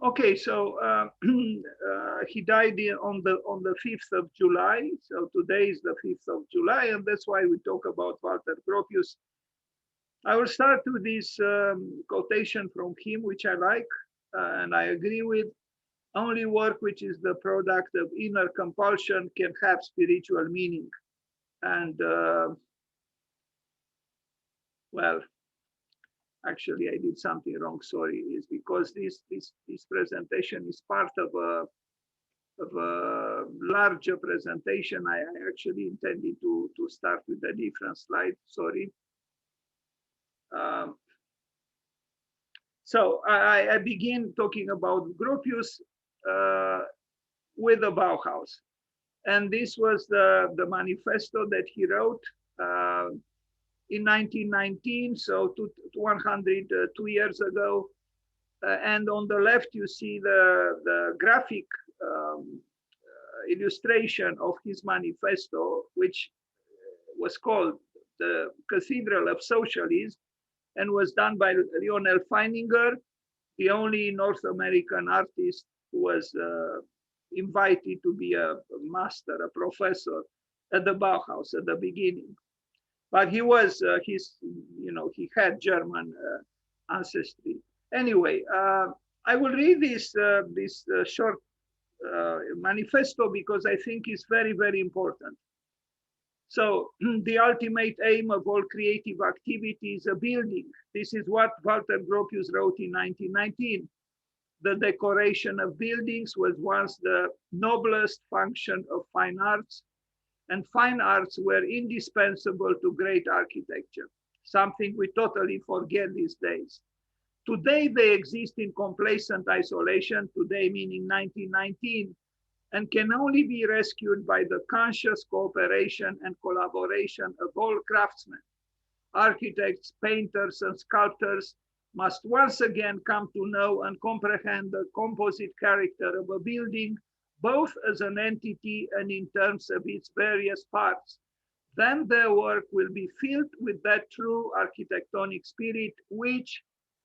Okay, so he died on the 5th of July. So today is the 5th of July, and that's why we talk about Walter Gropius. I will start with this quotation from him, which I like and I agree with. Only work which is the product of inner compulsion can have spiritual meaning. And well, actually, I did something wrong. Sorry, is because this presentation is part of a larger presentation. I actually intended to start with a different slide. Sorry. Um, so I begin talking about Gropius uh, with the Bauhaus. And this was the manifesto that he wrote in 1919, so 102 years ago. And on the left, you see the graphic illustration of his manifesto, which was called the Cathedral of Socialism and was done by Lionel Feininger, the only North American artist who was invited to be a master, a professor at the Bauhaus at the beginning. But he was, he had German ancestry. Anyway, I will read this short manifesto because I think it's very, very important. So the ultimate aim of all creative activity is a building. This is what Walter Gropius wrote in 1919. The decoration of buildings was once the noblest function of fine arts, and fine arts were indispensable to great architecture, something we totally forget these days. Today they exist in complacent isolation, today meaning 1919, and can only be rescued by the conscious cooperation and collaboration of all craftsmen. Architects, painters, and sculptors must once again come to know and comprehend the composite character of a building, both as an entity and in terms of its various parts. Then their work will be filled with that true architectonic spirit which,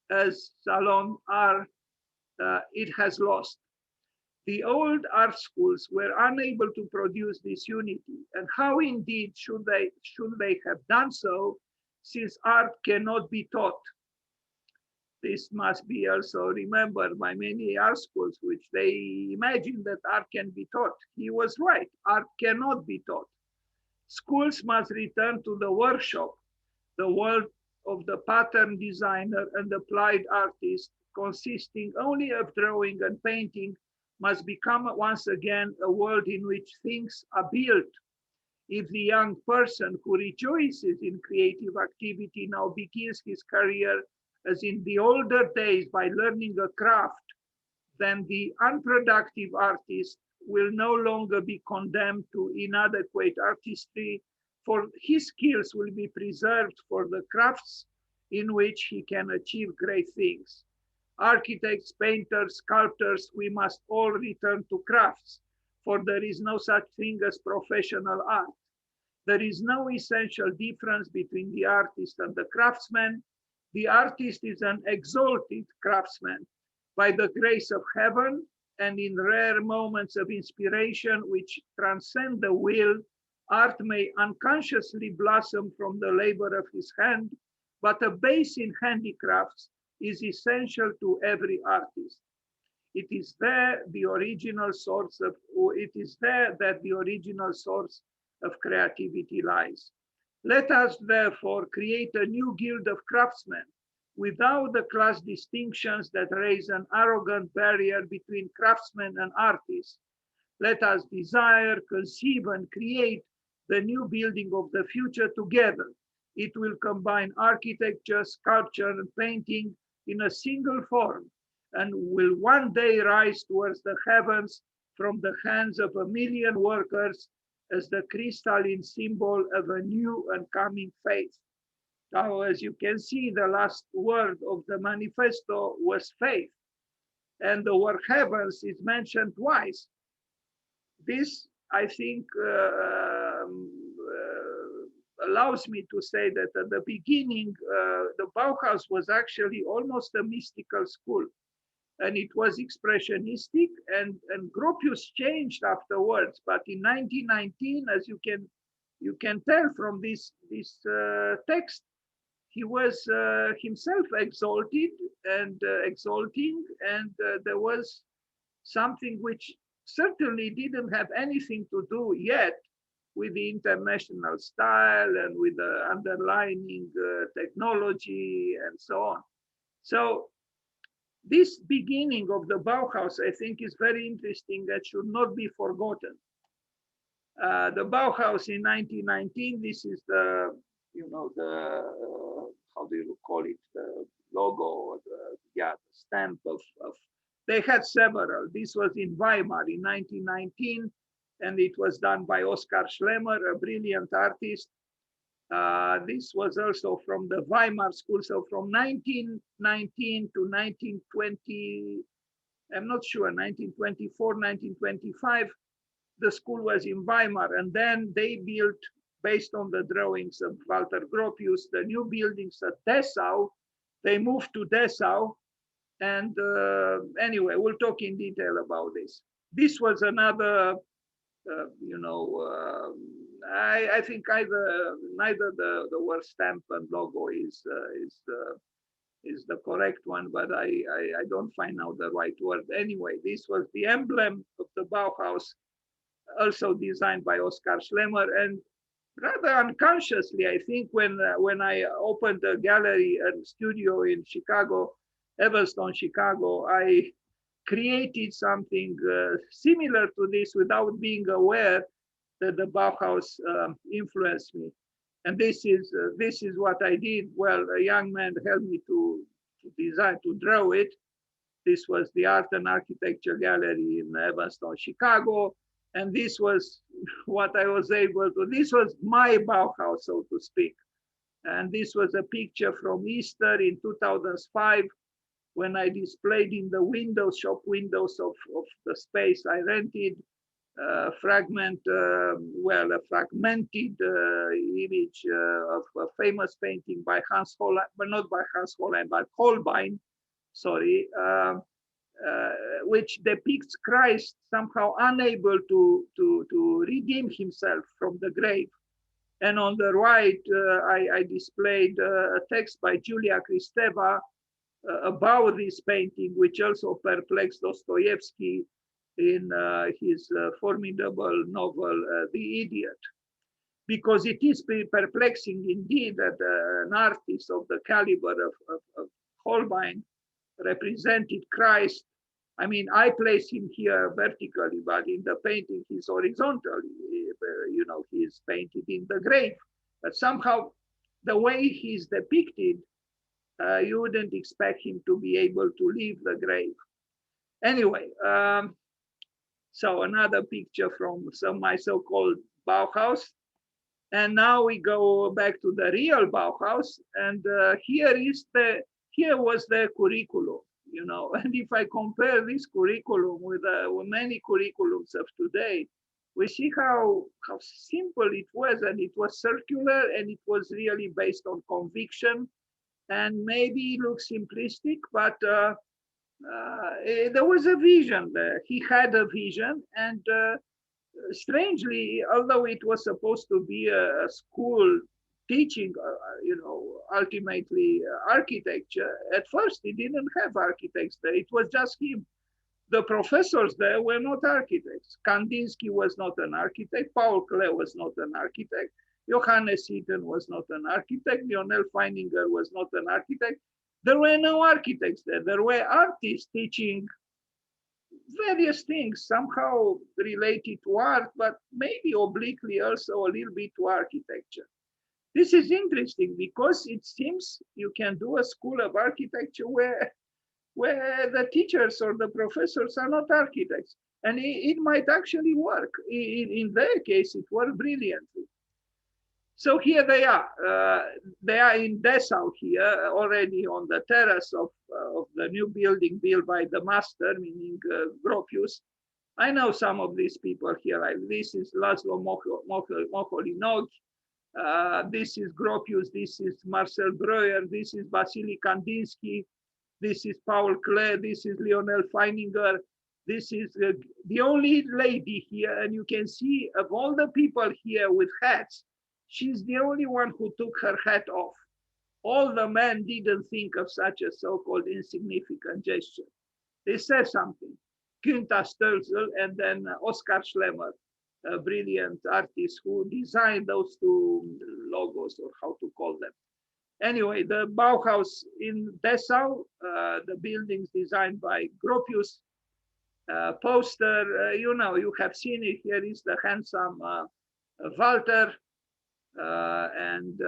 as Salon are, it has lost. The old art schools were unable to produce this unity, and how indeed should they have done so, since art cannot be taught? This must be also remembered by many art schools, which they imagine that art can be taught. He was right, art cannot be taught. Schools must return to the workshop, the world of the pattern designer and applied artist, consisting only of drawing and painting, must become once again a world in which things are built. If the young person who rejoices in creative activity now begins his career as in the older days by learning a craft, then the unproductive artist will no longer be condemned to inadequate artistry, for his skills will be preserved for the crafts in which he can achieve great things. Architects, painters, sculptors, we must all return to crafts, for there is no such thing as professional art. There is no essential difference between the artist and the craftsman. The artist is an exalted craftsman by the grace of heaven, and in rare moments of inspiration which transcend the will, art may unconsciously blossom from the labor of his hand, but a base in handicrafts is essential to every artist. It is there the original source of, or it is there that the original source of creativity lies. Let us therefore create a new guild of craftsmen without the class distinctions that raise an arrogant barrier between craftsmen and artists. Let us desire, conceive, and create the new building of the future together. It will combine architecture, sculpture, and painting in a single form, and will one day rise towards the heavens from the hands of a million workers as the crystalline symbol of a new and coming faith. Now, as you can see, the last word of the manifesto was faith, and the word heavens is mentioned twice. This, I think, allows me to say that at the beginning, the Bauhaus was actually almost a mystical school. and it was expressionistic, and Gropius changed afterwards. But in 1919, as you can tell from this text, he was himself exalted and exalting, and there was something which certainly didn't have anything to do yet with the international style and with the underlining technology and so on. So this beginning of the Bauhaus, I think, is very interesting and should not be forgotten. The Bauhaus in 1919, this is the, how do you call it, the logo, or the stamp of, they had several. This was in Weimar in 1919, and it was done by Oskar Schlemmer, a brilliant artist. This was also from the Weimar school. So from 1919 to 1920, I'm not sure, 1924, 1925, the school was in Weimar. And then they built, based on the drawings of Walter Gropius, the new buildings at Dessau. They moved to Dessau. And anyway, we'll talk in detail about this. This was another, I think neither the word stamp and logo is the correct one, but I don't find out the right word. Anyway, this was the emblem of the Bauhaus, also designed by Oskar Schlemmer, and rather unconsciously, I think, when I opened the gallery and studio in Chicago, Evanston, Chicago, I created something similar to this without being aware that the Bauhaus influenced me. And this is what I did. Well, a young man helped me to design, to draw it. This was the Art and Architecture Gallery in Evanston, Chicago. And this was what I was able to, this was my Bauhaus, so to speak. And this was a picture from Easter in 2005, when I displayed in the windows, shop windows of the space I rented, a fragmented image of a famous painting by Hans Hollein, but not by Hans Hollein, but Holbein, sorry, which depicts Christ somehow unable to redeem himself from the grave. And on the right, I displayed a text by Julia Kristeva about this painting, which also perplexed Dostoevsky in his formidable novel, The Idiot. Because it is perplexing indeed that an artist of the caliber of Holbein represented Christ. I mean, I place him here vertically, but in the painting he's horizontally. He's painted in the grave. But somehow the way he's depicted, you wouldn't expect him to be able to leave the grave. Anyway, so another picture from my so-called Bauhaus. And now we go back to the real Bauhaus. And here was the curriculum, And if I compare this curriculum with many curriculums of today, we see how simple it was, and it was circular, and it was really based on conviction. And maybe it looks simplistic, but there was a vision there. He had a vision, and strangely, although it was supposed to be a school teaching, ultimately architecture, at first he didn't have architects there. It was just him. The professors there were not architects. Kandinsky was not an architect. Paul Klee was not an architect. Johannes Eaton was not an architect. Lionel Feininger was not an architect. There were no architects there. There were artists teaching various things, somehow related to art, but maybe obliquely also a little bit to architecture. This is interesting because it seems you can do a school of architecture where the teachers or the professors are not architects. And it might actually work. In their case, it worked brilliantly. So here they are. They are in Dessau here, already on the terrace of the new building built by the master, meaning Gropius. I know some of these people here. Like this is Laszlo Moholy-Nagy. This is Gropius. This is Marcel Breuer. This is Vasily Kandinsky. This is Paul Klee, this is Lionel Feininger, this is the only lady here, and you can see of all the people here with hats, she's the only one who took her hat off. All the men didn't think of such a so-called insignificant gesture. They said something. Günther Stölzel and then Oskar Schlemmer, a brilliant artist who designed those two logos, or how to call them. Anyway, the Bauhaus in Dessau, the buildings designed by Gropius, poster, you have seen it. Here is the handsome Walter, and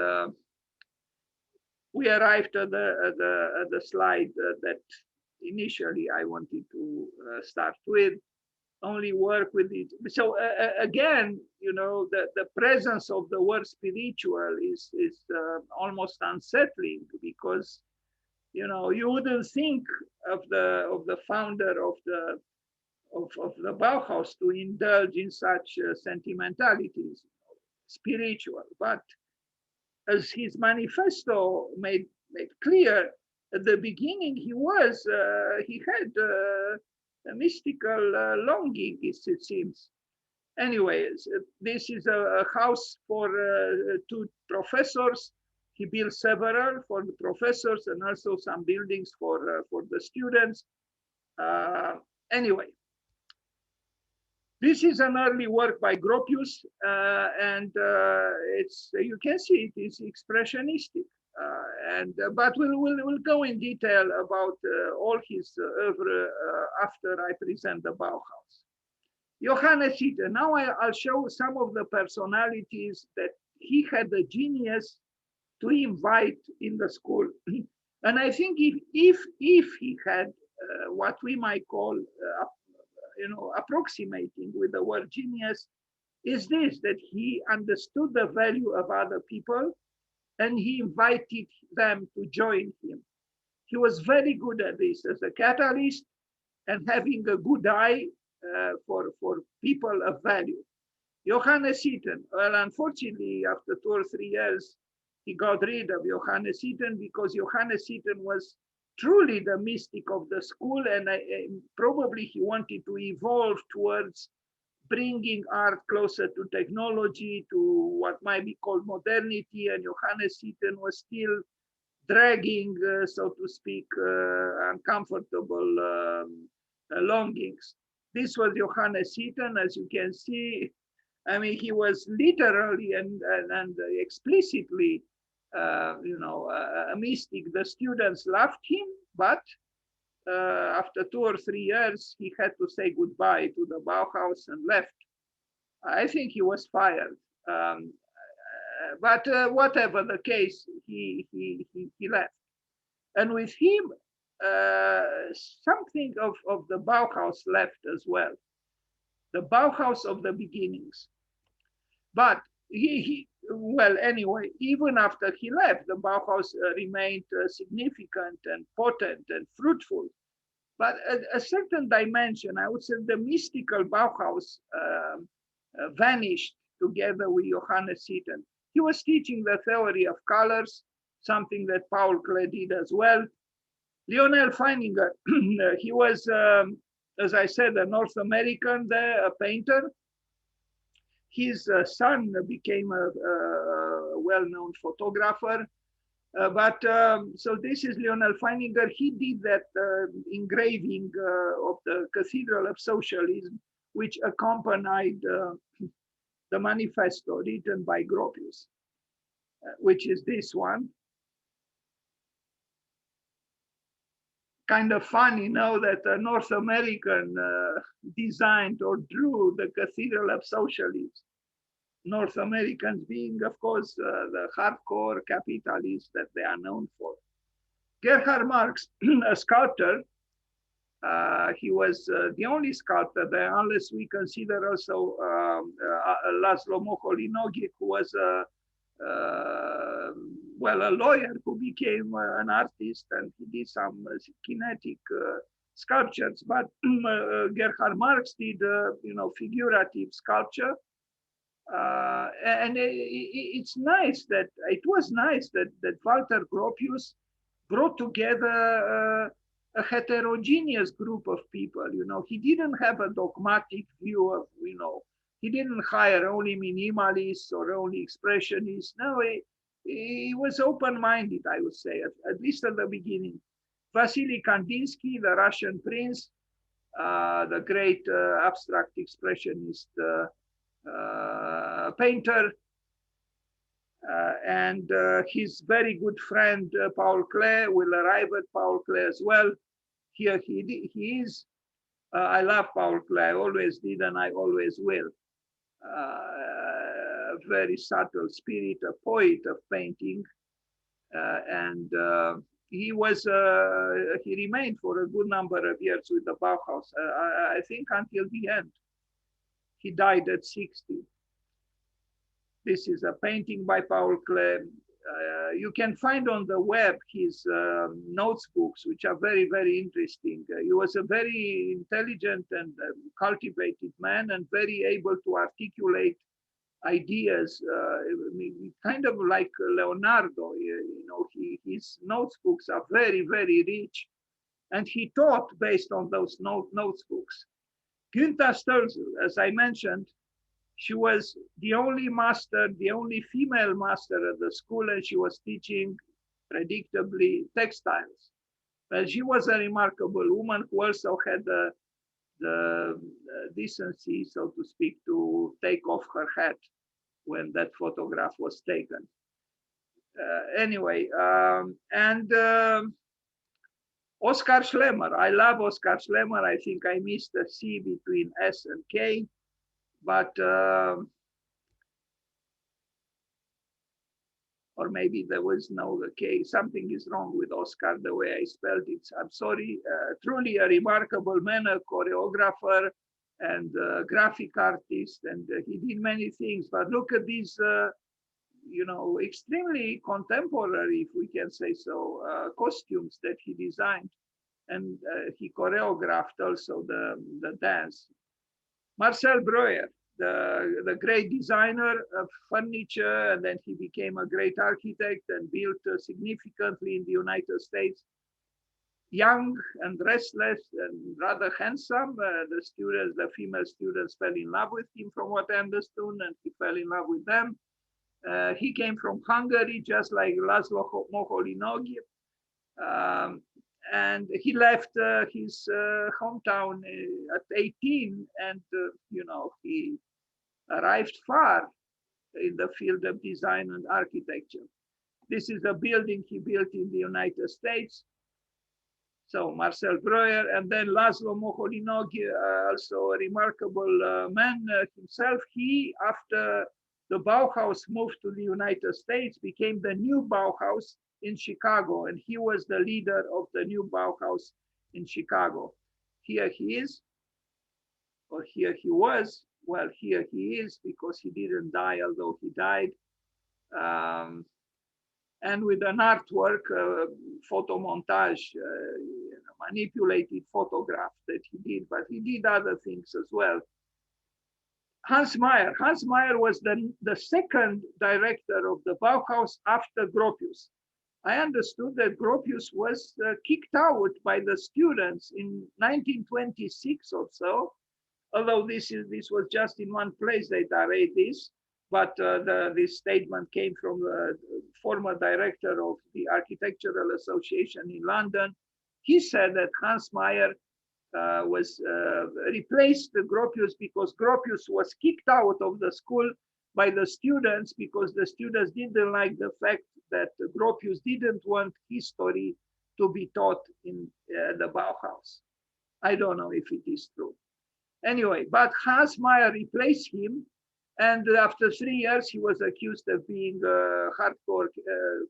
we arrived at the slide that initially I wanted to start with. Only work with it. So again, the presence of the word spiritual is almost unsettling, because you wouldn't think of the founder of the Bauhaus to indulge in such sentimentalities, spiritual. But as his manifesto made clear, at the beginning he had a mystical longing, it seems. Anyways, this is a house for 2 professors. He built several for the professors and also some buildings for the students. Anyway, this is an early work by Gropius, and you can see it is expressionistic. But we'll go in detail about all his oeuvre after I present the Bauhaus. Johannes Eaton. Now I'll show some of the personalities that he had the genius to invite in the school. And I think if he had what we might call, approximating with the word genius, is this, that he understood the value of other people, and he invited them to join him. He was very good at this as a catalyst and having a good eye for people of value. Johannes Eaton, well, unfortunately, after 2 or 3 years, he got rid of Johannes Eaton, because Johannes Eaton was truly the mystic of the school, and probably he wanted to evolve towards bringing art closer to technology, to what might be called modernity, and Johannes Eaton was still dragging, so to speak, uncomfortable longings. This was Johannes Eaton, as you can see. I mean, he was literally and explicitly, a mystic. The students loved him, but after 2 or 3 years, he had to say goodbye to the Bauhaus and left. I think he was fired. But whatever the case, he left. And with him, something of the Bauhaus left as well. The Bauhaus of the beginnings. But well, anyway, even after he left, the Bauhaus remained significant and potent and fruitful. But a certain dimension, I would say, the mystical Bauhaus vanished together with Johannes Eaton. He was teaching the theory of colors, something that Paul Klee did as well. Lionel Feininger, he was, as I said, a North American, a painter. His son became a well-known photographer. So this is Lionel Feininger. He did that engraving of the Cathedral of Socialism, which accompanied the Manifesto written by Gropius, which is this one. Kind of funny, that a North American designed or drew the Cathedral of Socialism. North Americans being, of course, the hardcore capitalists that they are known for. Gerhard Marx, a sculptor, he was the only sculptor there, unless we consider also Laszlo Moholy-Nagy, who was a lawyer who became an artist, and he did some kinetic sculptures. But Gerhard Marx did, figurative sculpture. And it was nice that Walter Gropius brought together a heterogeneous group of people. He didn't have a dogmatic view of, he didn't hire only minimalists or only expressionists. No, he was open-minded, I would say, at least at the beginning. Vasily Kandinsky, the Russian prince, the great abstract expressionist painter, and his very good friend Paul Klee will arrive at Paul Klee as well. Here he is. I love Paul Klee. I always did, and I always will. Very subtle spirit, a poet of painting, and he remained for a good number of years with the Bauhaus. I think until the end. He died at 60. This is a painting by Paul Klee. You can find on the web his notes books, which are very, very interesting. He was a very intelligent and cultivated man, and very able to articulate ideas, kind of like Leonardo. His notes books are very, very rich, and he taught based on those notes books. Günther Stölzel, as I mentioned, she was the only master, the only female master at the school, and she was teaching, predictably, textiles. But she was a remarkable woman who also had the decency, so to speak, to take off her hat when that photograph was taken. Anyway, Oskar Schlemmer. I love Oskar Schlemmer. I think I missed a C between S and K, but or maybe there was no K. Something is wrong with Oskar, the way I spelled it. I'm sorry. Truly a remarkable man, a choreographer and graphic artist, and he did many things. But look at these, extremely contemporary, if we can say so, costumes that he designed, and he choreographed also the dance. Marcel Breuer, the great designer of furniture, and then he became a great architect and built significantly in the United States. Young and restless and rather handsome. The female students fell in love with him, from what I understood, and he fell in love with them. He came from Hungary, just like Laszlo Moholy-Nagy, and he left his hometown at 18, and he arrived far in the field of design and architecture. This is a building he built in the United States. So Marcel Breuer, and then Laszlo Moholy-Nagy, also a remarkable man himself. He, after the Bauhaus moved to the United States, became the new Bauhaus in Chicago, and he was the leader of the new Bauhaus in Chicago. Here he is, or here he was. Well, here he is, because he didn't die, although he died. And with an artwork, photo montage, manipulated photograph that he did, but he did other things as well. Hans Meyer. Hans Meyer was the second director of the Bauhaus after Gropius. I understood that Gropius was kicked out by the students in 1926 or so, although this was just in one place they arrayed this, but this statement came from the former director of the Architectural Association in London. He said that Hans Meyer replaced Gropius because Gropius was kicked out of the school by the students, because the students didn't like the fact that Gropius didn't want history to be taught in the Bauhaus. I don't know if it is true. Anyway, but Hans Meyer replaced him, and after 3 years, he was accused of being a hardcore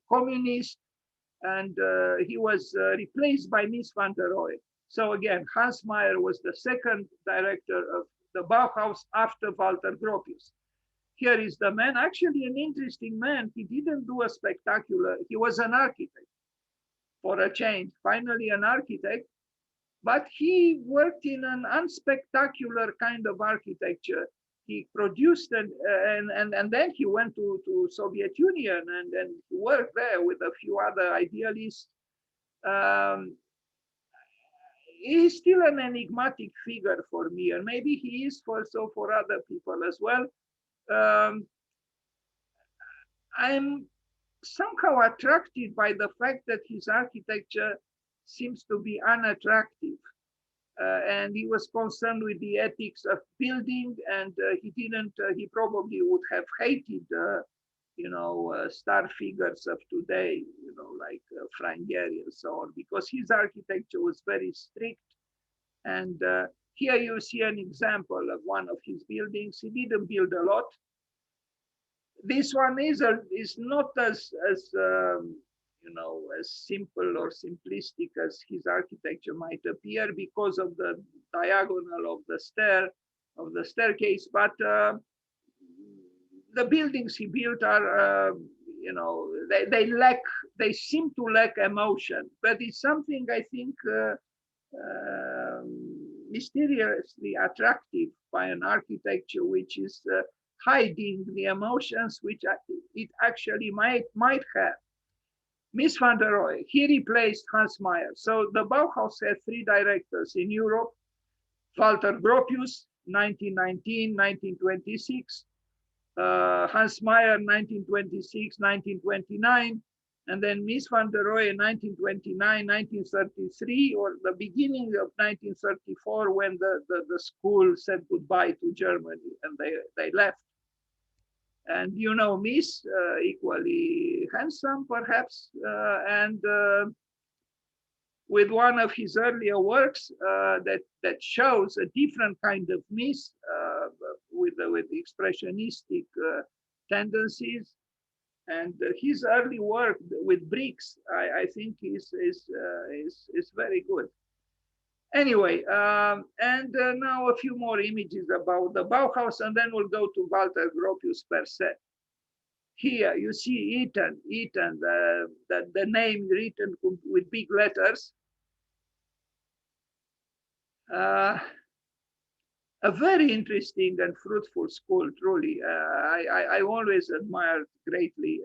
communist, and he was replaced by Mies van der Rohe. So again, Hans Meyer was the second director of the Bauhaus after Walter Gropius. Here is the man, actually an interesting man. He didn't do a spectacular, he was an architect for a change, finally an architect, but he worked in an unspectacular kind of architecture. He produced and then he went to Soviet Union and he worked there with a few other idealists. he's still an enigmatic figure for me, and maybe he is for other people as well. Um, I'm somehow attracted by the fact that his architecture seems to be unattractive. And he was concerned with the ethics of building, and he probably would have hated, star figures of today, like Frank Gehry and so on, because his architecture was very strict. And here you see an example of one of his buildings. He didn't build a lot. This one is not as simple or simplistic as his architecture might appear because of the diagonal of the staircase. But the buildings he built are, they seem to lack emotion. But it's something I think mysteriously attractive by an architecture which is hiding the emotions which it actually might have. Mies van der Rohe, he replaced Hans Meyer. So the Bauhaus had three directors in Europe: Walter Gropius, 1919, 1926, Hans Meyer, 1926, 1929, and then Mies van der Rohe, 1929, 1933, or the beginning of 1934, when the school said goodbye to Germany and they left. And Mies, equally handsome, perhaps, and with one of his earlier works that shows a different kind of Mies with expressionistic tendencies, and his early work with bricks, I think is very good. Anyway, and now a few more images about the Bauhaus, and then we'll go to Walter Gropius per se. Here you see Eaton, the name written with big letters. A very interesting and fruitful school, truly. I always admired greatly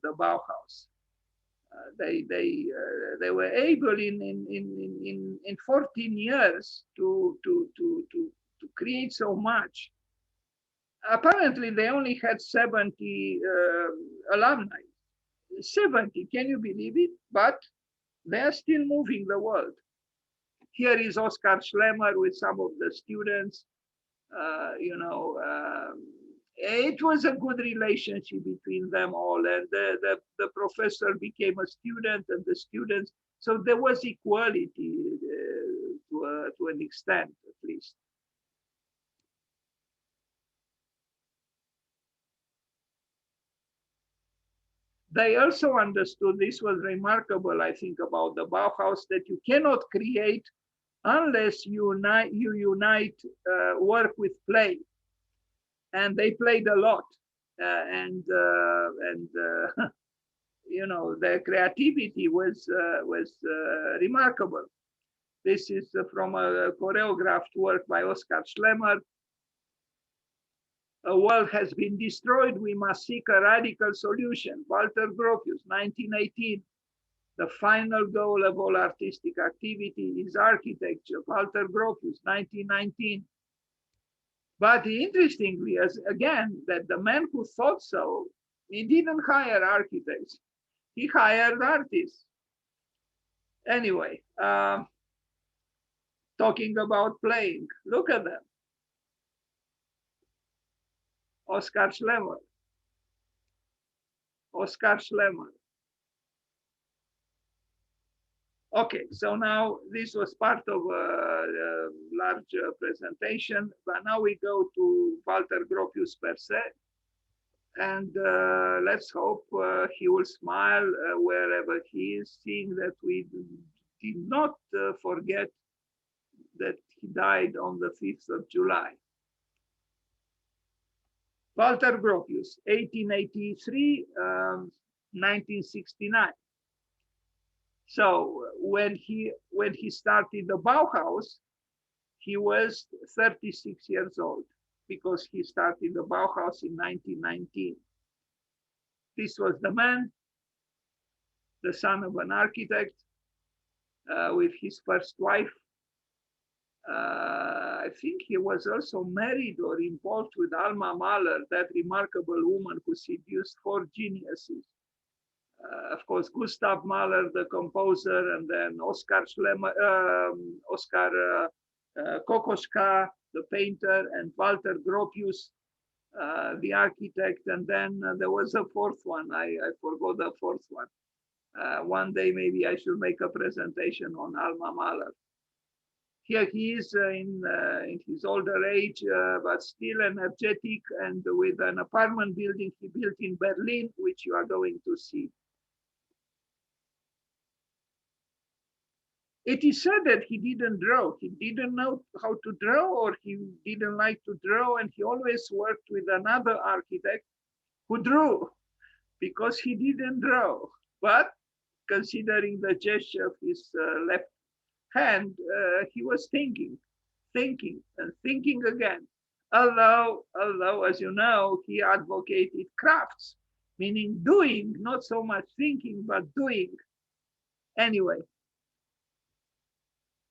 the Bauhaus. They were able in 14 years to create so much. Apparently, they only had 70 alumni. 70, can you believe it? But they are still moving the world. Here is Oskar Schlemmer with some of the students. It was a good relationship between them all, and the professor became a student, and the students. So there was equality to an extent, at least. They also understood, this was remarkable, I think, about the Bauhaus, that you cannot create unless you unite work with play. And they played a lot, their creativity was remarkable. This is from a choreographed work by Oskar Schlemmer. A world has been destroyed. We must seek a radical solution. Walter Gropius, 1918. The final goal of all artistic activity is architecture. Walter Gropius, 1919. But interestingly, again, that the man who thought so, he didn't hire architects. He hired artists. Anyway, talking about playing, look at them. Oskar Schlemmer. Oskar Schlemmer. Okay, so now this was part of a large presentation, but now we go to Walter Gropius per se. And let's hope he will smile wherever he is, seeing that we did not forget that he died on the 5th of July. Walter Gropius, 1883, 1969. So when he started the Bauhaus, he was 36 years old, because he started the Bauhaus in 1919. This was the man, the son of an architect, with his first wife, I think he was also married or involved with Alma Mahler, that remarkable woman who seduced four geniuses. Of course, Gustav Mahler, the composer, and then Oskar Schlemmer, Oskar Kokoschka, the painter, and Walter Gropius, the architect. And then there was a fourth one. I forgot the fourth one. One day, maybe I should make a presentation on Alma Mahler. Here he is in his older age, but still energetic, and with an apartment building he built in Berlin, which you are going to see. It is said that he didn't draw. He didn't know how to draw, or he didn't like to draw, and he always worked with another architect who drew, because he didn't draw. But considering the gesture of his left hand, he was thinking and thinking again. Although, as you know, he advocated crafts, meaning doing, not so much thinking, but doing. Anyway,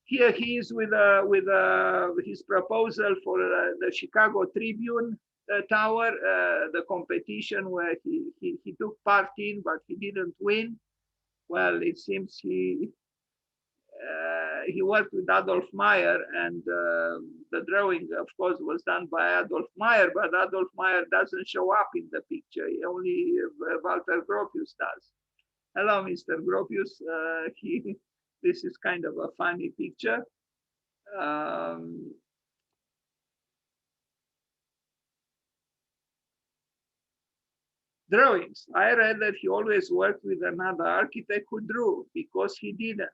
here he is with his proposal for the Chicago Tribune Tower, the competition where he took part in, but he didn't win. Well, it seems he worked with Adolf Meyer, and the drawing, of course, was done by Adolf Meyer, but Adolf Meyer doesn't show up in the picture. Only Walter Gropius does. Hello, Mr. Gropius. This is kind of a funny picture. Drawings. I read that he always worked with another architect who drew, because he didn't.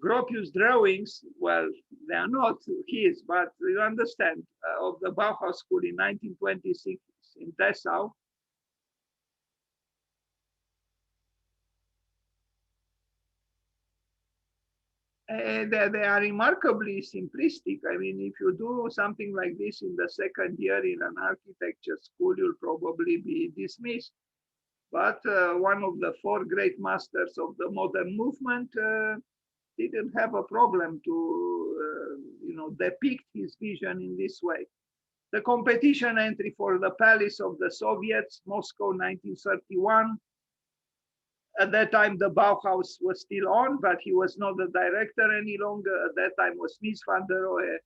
Gropius' drawings, well, they are not his, but you understand, of the Bauhaus school in 1926 in Dessau. They are remarkably simplistic. I mean, if you do something like this in the second year in an architecture school, you'll probably be dismissed. But one of the four great masters of the modern movement didn't have a problem to, depict his vision in this way. The competition entry for the Palace of the Soviets, Moscow, 1931. At that time, the Bauhaus was still on, but he was not the director any longer. At that time was Mies van der Rohe,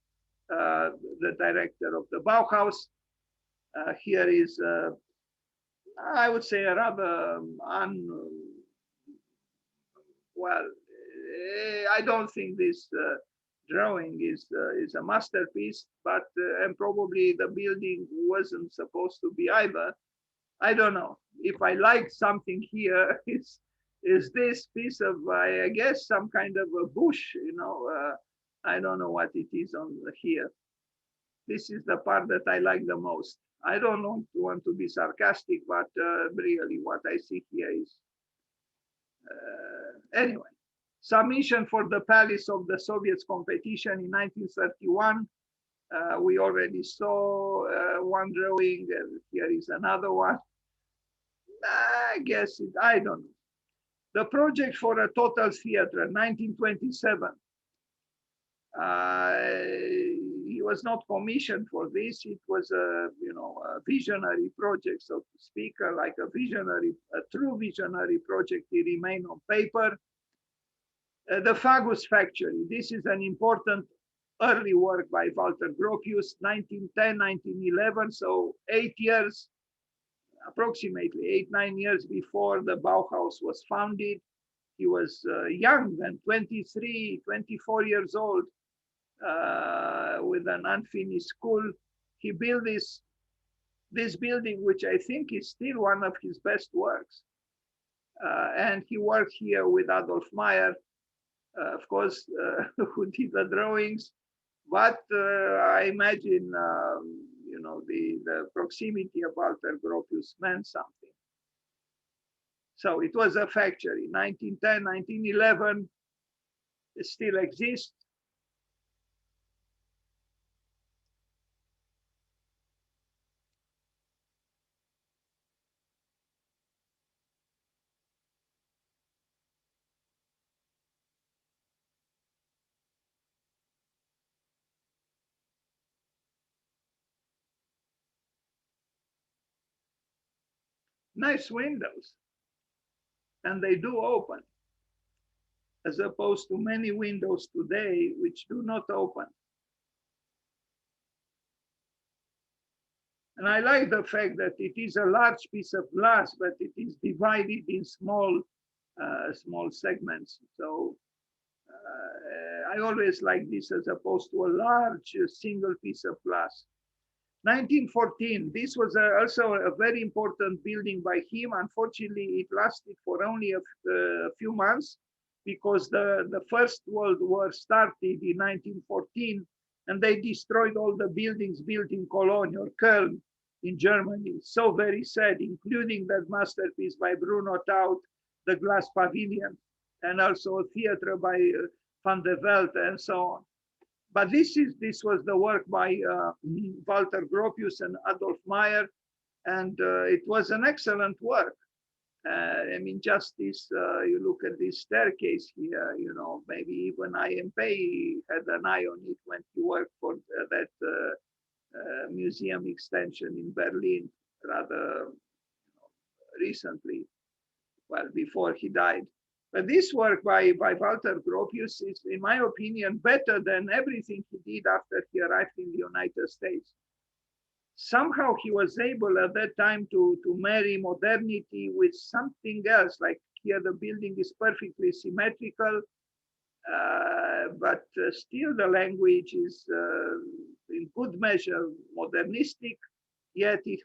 the director of the Bauhaus. Here is, I would say, a rather well, I don't think this drawing is a masterpiece, but and probably the building wasn't supposed to be either. I don't know. If I like something here, is this piece of, I guess, some kind of a bush, I don't know what it is on here. This is the part that I like the most. I don't want to be sarcastic, but really what I see here is, anyway. Submission for the Palace of the Soviets competition in 1931. We already saw one drawing, and here is another one. I guess I don't know. The project for a total theater, 1927. He was not commissioned for this. It was a visionary project, so to speak, like a true visionary project. It remained on paper. The Fagus Factory. This is an important early work by Walter Gropius, 1910, 1911. So 8 years, approximately 8-9 years before the Bauhaus was founded. He was young then, 23, 24 years old, with an unfinished school. He built this building, which I think is still one of his best works. And he worked here with Adolf Meyer, of course, who did the drawings. But I imagine, the proximity of Walter Gropius meant something. So it was a factory, 1910, 1911, it still exists. nice windows, and they do open, as opposed to many windows today which do not open. And I like the fact that it is a large piece of glass, but it is divided in small segments. So I always like this as opposed to a large single piece of glass. 1914, this was also a very important building by him. Unfortunately, it lasted for only a few months because the First World War started in 1914, and they destroyed all the buildings built in Cologne or Köln in Germany. So very sad, including that masterpiece by Bruno Taut, the Glass Pavilion, and also a theater by Van der Velde and so on. But this was the work by Walter Gropius and Adolf Meyer, and it was an excellent work. I mean, just this, you look at this staircase here, you know, maybe even IMP had an eye on it when he worked for that museum extension in Berlin rather recently, well, before he died. But this work by Walter Gropius is, in my opinion, better than everything he did after he arrived in the United States. Somehow he was able at that time to marry modernity with something else, like here the building is perfectly symmetrical, but still the language is in good measure modernistic, yet it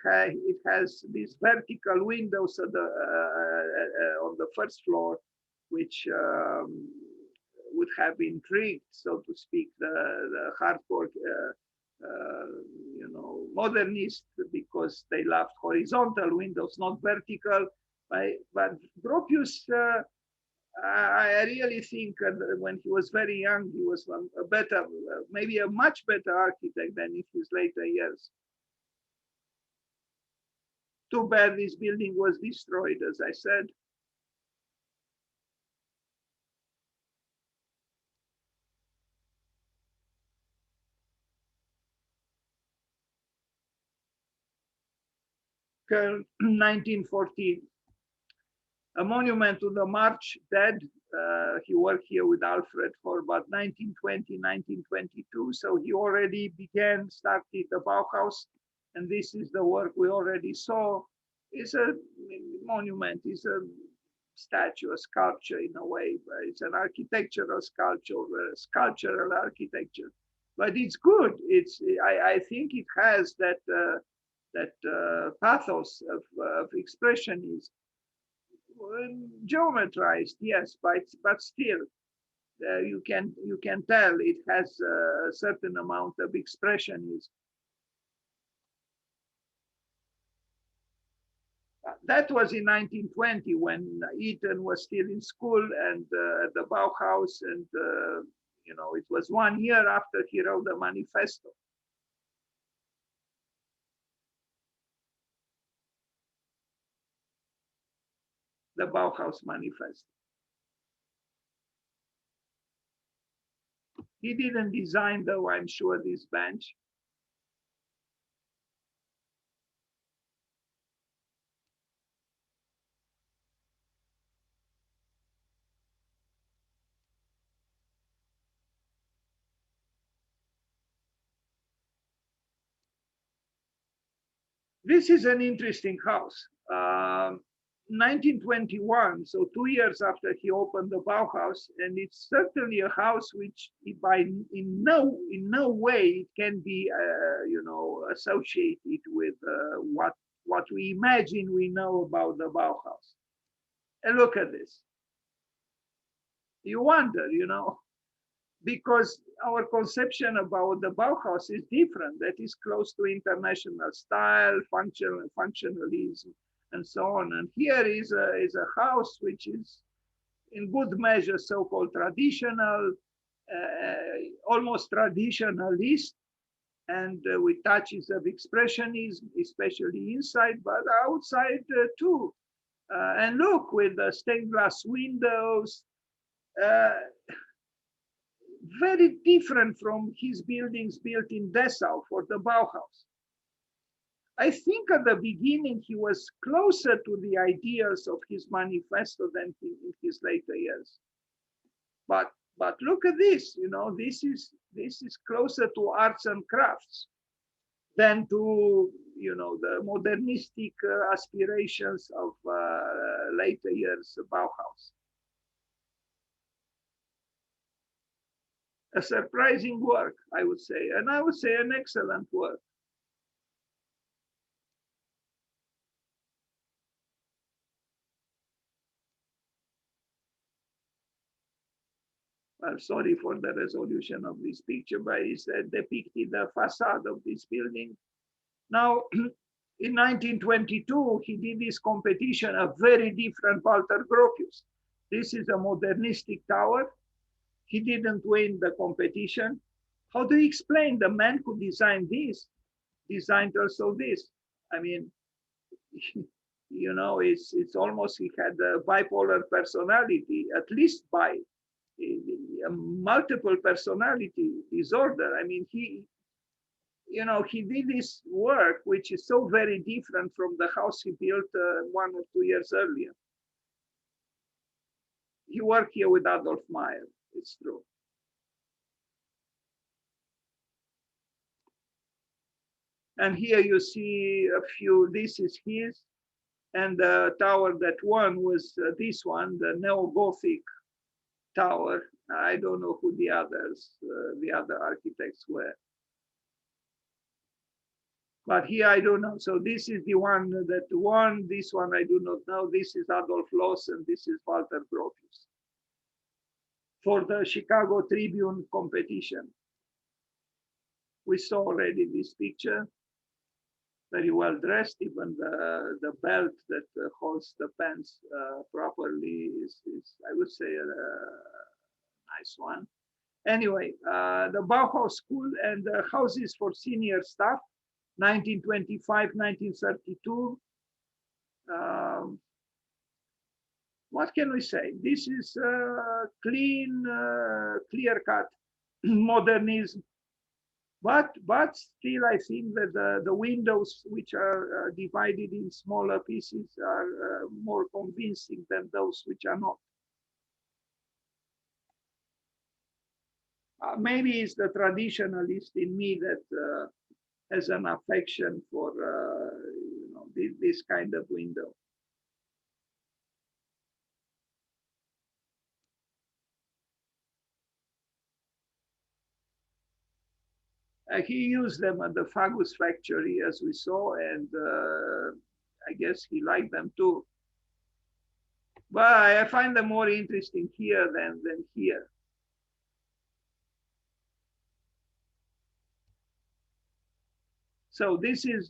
has these vertical windows at on the first floor, which would have intrigued, so to speak, the hardcore you know, modernists, because they loved horizontal windows, not vertical. But Gropius, I really think when he was very young, he was a better, maybe a much better architect than in his later years. Too bad this building was destroyed, as I said. Köln, 1914. A monument to the March dead. He worked here with Alfred for about 1920, 1922. So he already started the Bauhaus. And this is the work we already saw. It's a monument, it's a statue, a sculpture in a way. But it's an architectural sculpture, sculptural architecture. But it's good. I think it has that pathos of expressionism. Geometrized, yes, but still, you can tell it has a certain amount of expressionism. That was in 1920 when Eaton was still in school and at the Bauhaus, and you know, it was 1 year after he wrote the Manifesto. The Bauhaus Manifesto. He didn't design, though, I'm sure, this bench. This is an interesting house. 1921, so 2 years after he opened the Bauhaus, and it's certainly a house which, in no way it can be, you know, associated with what we imagine we know about the Bauhaus. And look at this. You wonder, you know, because our conception about the Bauhaus is different. That is close to international style, functionalism, and so on. And here is a house which is in good measure so-called traditional, almost traditionalist, and with touches of expressionism, especially inside, but outside too. And look, with the stained glass windows, very different from his buildings built in Dessau for the Bauhaus. I think at the beginning he was closer to the ideas of his manifesto than in his later years. But look at this, you know, this is closer to arts and crafts than to, you know, the modernistic aspirations of later years Bauhaus. A surprising work, I would say, and I would say an excellent work. Well, sorry for the resolution of this picture, but it's depicted the facade of this building. Now, in 1922, he did this competition, a very different Walter Gropius. This is a modernistic tower. He didn't win the competition. How do you explain the man who designed this, designed also this? I mean, you know, it's almost he had a bipolar personality, at least by a multiple personality disorder. I mean, he, you know, he did this work, which is so very different from the house he built 1 or 2 years earlier. He worked here with Adolf Meyer, it's true. And here you see a few, this is his, and the tower that won was this one, the Neo-Gothic tower. I don't know who the others, the other architects were. But here I don't know. So this is the one that won. This one I do not know. This is Adolf Loos and this is Walter Gropius for the Chicago Tribune competition. We saw already this picture. Very well dressed. Even the belt that holds the pants properly is, I would say, a nice one. Anyway, the Bauhaus School and the houses for senior staff, 1925, 1932. What can we say? This is clean, clear-cut modernism. But still, I think that the windows, which are divided in smaller pieces, are more convincing than those which are not. Maybe it's the traditionalist in me that has an affection for you know, this kind of window. He used them at the Fagus factory, as we saw, and I guess he liked them too. But I find them more interesting here than here. So this is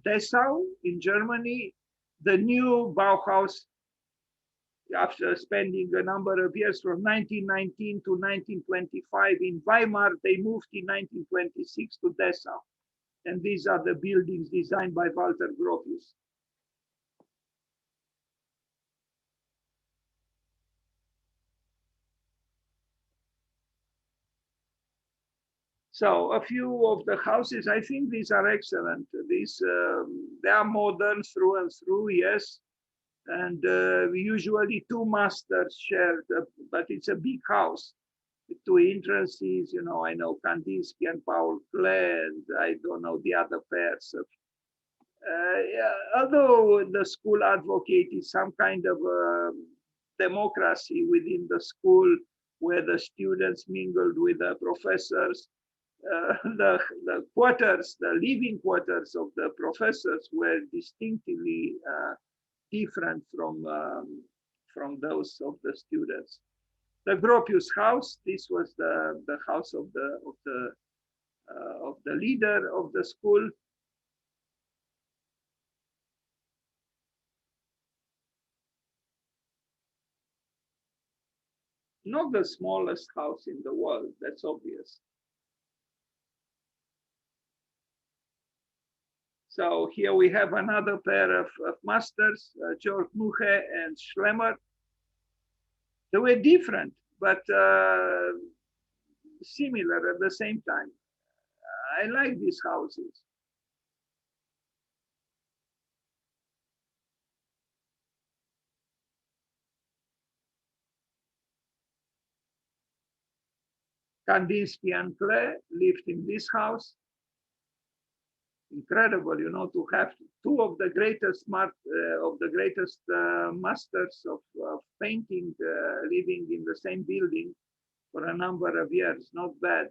Dessau in Germany, the new Bauhaus. After spending a number of years from 1919 to 1925 in Weimar, they moved in 1926 to Dessau. And these are the buildings designed by Walter Gropius. So a few of the houses, I think these are excellent. These, they are modern through and through, yes. And usually two masters share, but it's a big house. With two entrances, you know, I know Kandinsky and Paul Klee, and I don't know the other pairs. Yeah, although the school advocated some kind of democracy within the school where the students mingled with the professors, the quarters, the living quarters of the professors were distinctly different from those of the students. The Gropius House. This was the house of the leader of the school. Not the smallest house in the world. That's obvious. So here we have another pair of masters, Georg Muche and Schlemmer. They were different, but similar at the same time. I like these houses. Kandinsky and Klee lived in this house. Incredible, you know, to have two of the greatest masters of painting living in the same building for a number of years. Not bad.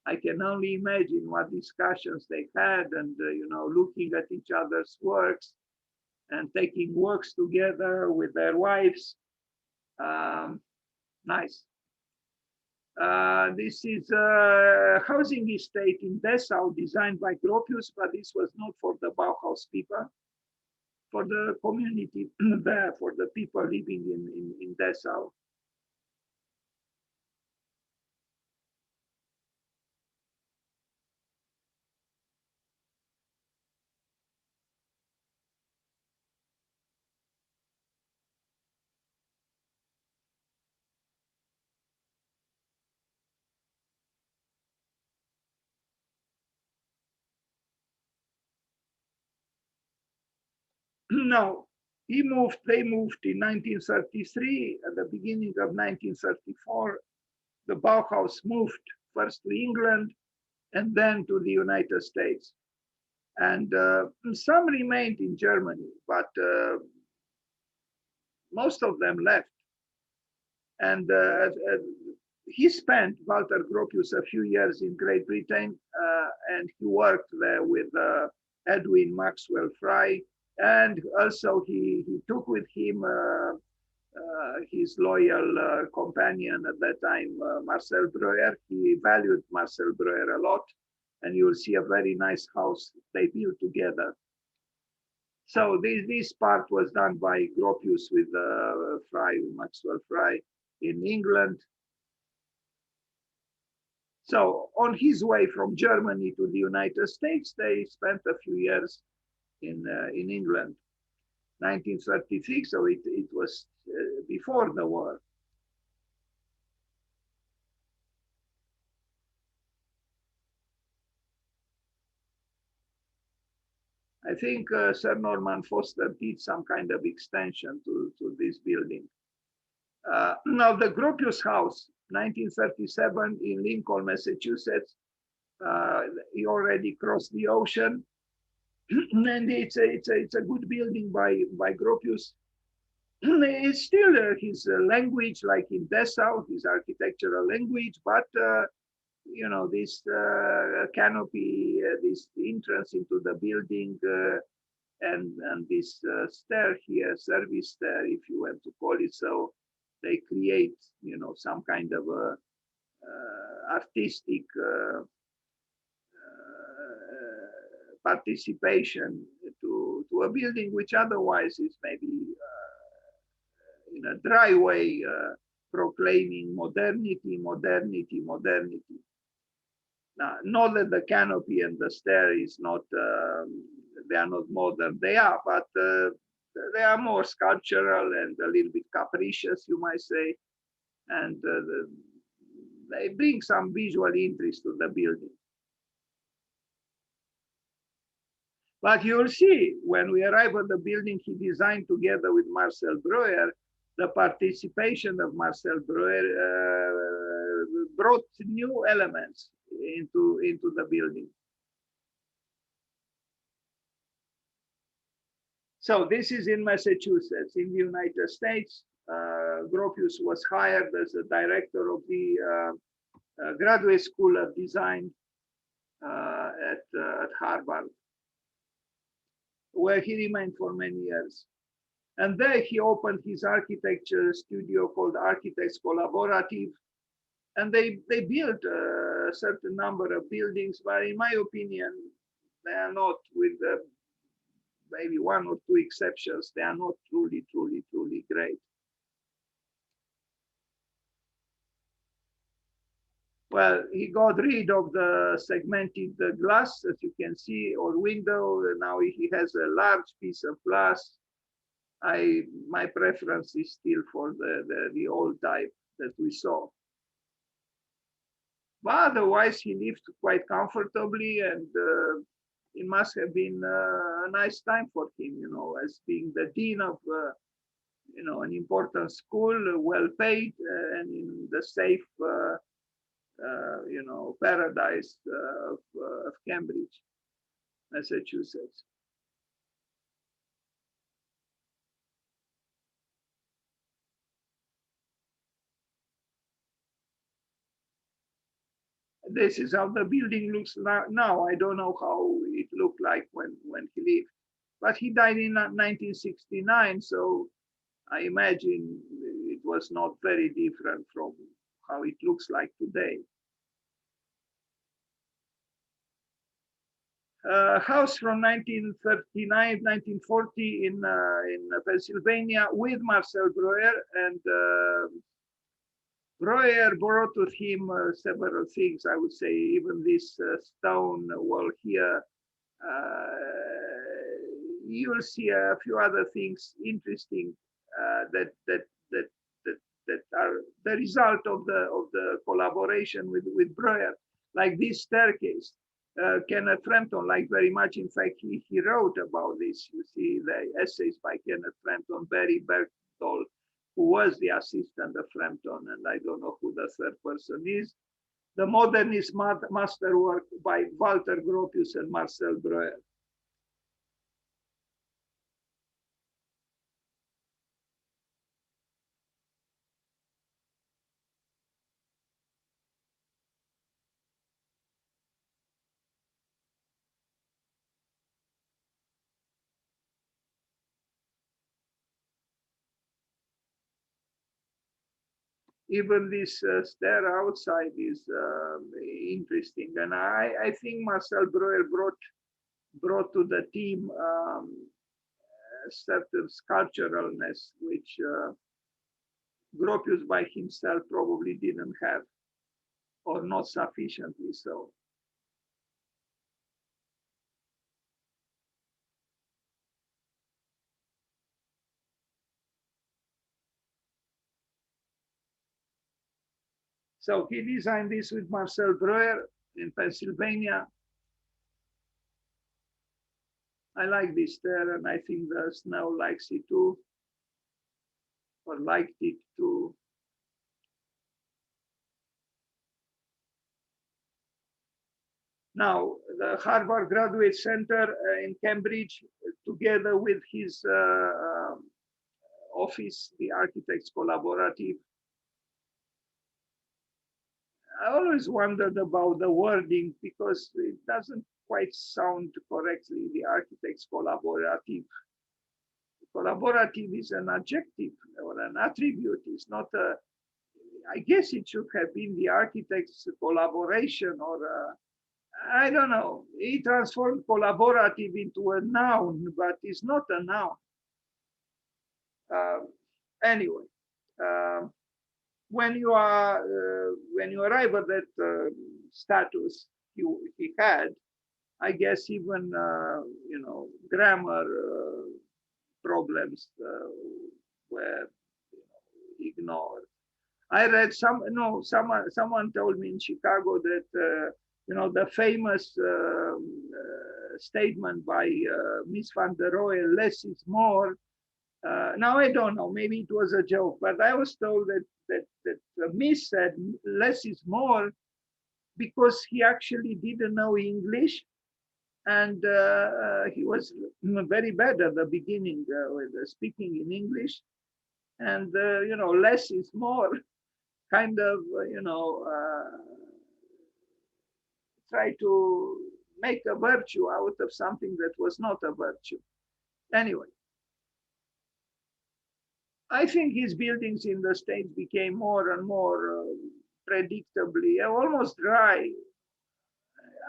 I can only imagine what discussions they had, and you know, looking at each other's works and taking works together with their wives. Nice. This is a housing estate in Dessau designed by Gropius, but this was not for the Bauhaus people, for the community there, for the people living in Dessau. Now, they moved in 1933. At the beginning of 1934, the Bauhaus moved first to England and then to the United States. And some remained in Germany, but most of them left. And he spent, Walter Gropius, a few years in Great Britain, and he worked there with Edwin Maxwell Fry. And also he took with him his loyal companion at that time, Marcel Breuer. He valued Marcel Breuer a lot, and you'll see a very nice house they built together. So this part was done by Gropius with Fry, Maxwell Fry in England. So on his way from Germany to the United States, they spent a few years in England. 1936, so it was before the war. I think Sir Norman Foster did some kind of extension to this building. Now the Gropius House, 1937 in Lincoln, Massachusetts. He already crossed the ocean. And it's a good building by Gropius. It's still his language, like in Dessau, his architectural language, but you know, this canopy, this entrance into the building, and this stair here, service stair, if you want to call it so, they create, you know, some kind of a artistic participation to a building which otherwise is maybe in a dry way proclaiming modernity, modernity, modernity. Now, not that the canopy and the stair is not, they are not modern, they are, but they are more sculptural and a little bit capricious, you might say, and they bring some visual interest to the building. But you'll see, when we arrive at the building he designed together with Marcel Breuer, the participation of Marcel Breuer brought new elements into the building. So this is in Massachusetts. In the United States, Gropius was hired as the director of the Graduate School of Design at Harvard, where he remained for many years. And there he opened his architecture studio called Architects Collaborative. And they built a certain number of buildings, but in my opinion, they are not, with maybe one or two exceptions, they are not truly, truly, truly great. Well, he got rid of the segmented glass, as you can see, or window. Now he has a large piece of glass. My preference is still for the old type that we saw. But otherwise, he lived quite comfortably, and it must have been a nice time for him, you know, as being the dean of, you know, an important school, well paid, and in the safe you know, paradise of Cambridge, Massachusetts. This is how the building looks now. I don't know how it looked like when he lived, but he died in 1969, so I imagine it was not very different from how it looks like today. House from 1939, 1940 in Pennsylvania with Marcel Breuer, and Breuer brought with him several things. I would say even this stone wall here. You'll see a few other things interesting that are the result of the collaboration with Breuer, like this staircase. Kenneth Frampton liked very much. In fact, he wrote about this. You see the essays by Kenneth Frampton, Barry Bergdahl, who was the assistant of Frampton, and I don't know who the third person is. The modernist masterwork by Walter Gropius and Marcel Breuer. Even this stair outside is interesting, and I think Marcel Breuer brought to the team a certain sculpturalness which Gropius by himself probably didn't have, or not sufficiently so. So he designed this with Marcel Breuer in Pennsylvania. I like this stair, and I think the Snow likes it too, or liked it too. Now, the Harvard Graduate Center in Cambridge, together with his office, the Architects Collaborative. I always wondered about the wording because it doesn't quite sound correctly, the Architects Collaborative. Collaborative is an adjective or an attribute. It's not a, I guess it should have been the architects' collaboration, or I don't know. He transformed collaborative into a noun, but it's not a noun. Anyway, when you arrive at that status he had, I guess even you know, grammar problems were ignored. I read someone told me in Chicago that you know, the famous statement by Miss van der Rohe, less is more. Now I don't know, maybe it was a joke, but I was told that Miss said less is more because he actually didn't know English, and he was very bad at the beginning with speaking in English, and you know, less is more, kind of you know, try to make a virtue out of something that was not a virtue. Anyway, I think his buildings in the States became more and more predictably almost dry.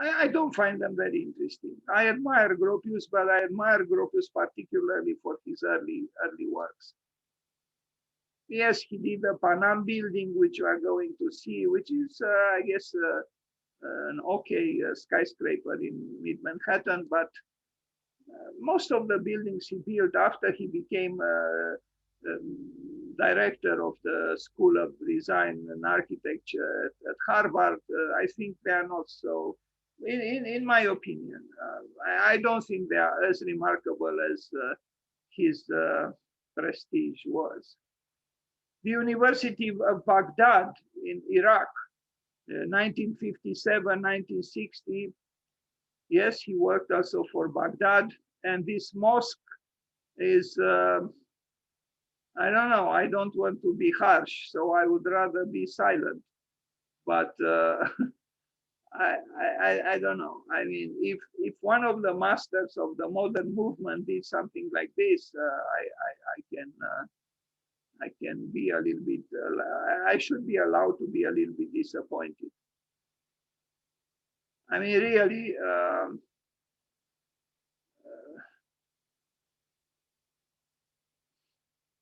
I don't find them very interesting. I admire Gropius, but I admire Gropius particularly for his early works. Yes, he did the Panam building, which you are going to see, which is, I guess, an okay skyscraper in mid-Manhattan, but most of the buildings he built after he became director of the School of Design and Architecture at Harvard, I think they are not so, in my opinion, I don't think they are as remarkable as his prestige was. The University of Baghdad in Iraq, 1957, 1960. Yes, he worked also for Baghdad. And this mosque is, I don't know, I don't want to be harsh, so I would rather be silent. But I don't know. I mean, if one of the masters of the modern movement did something like this, I can be a little bit. I should be allowed to be a little bit disappointed. I mean, really.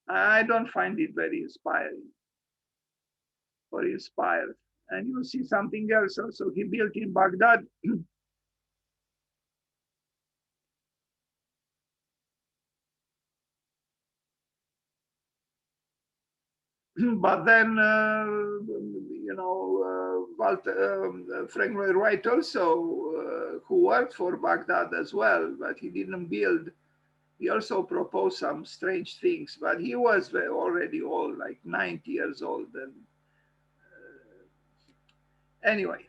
I don't find it very inspiring or inspired. And you see something else also. He built in Baghdad. But then, Frank Lloyd Wright also, who worked for Baghdad as well, but he didn't build. He also proposed some strange things, but he was already old, like 90 years old. And anyway,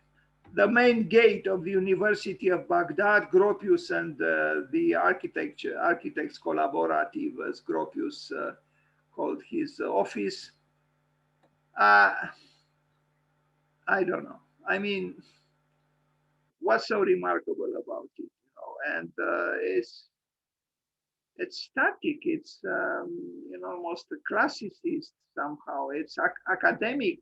the main gate of the University of Baghdad, Gropius and the architects collaborative, as Gropius called his office. I don't know. I mean, what's so remarkable about it? And it's static. It's almost classicist somehow. It's academic.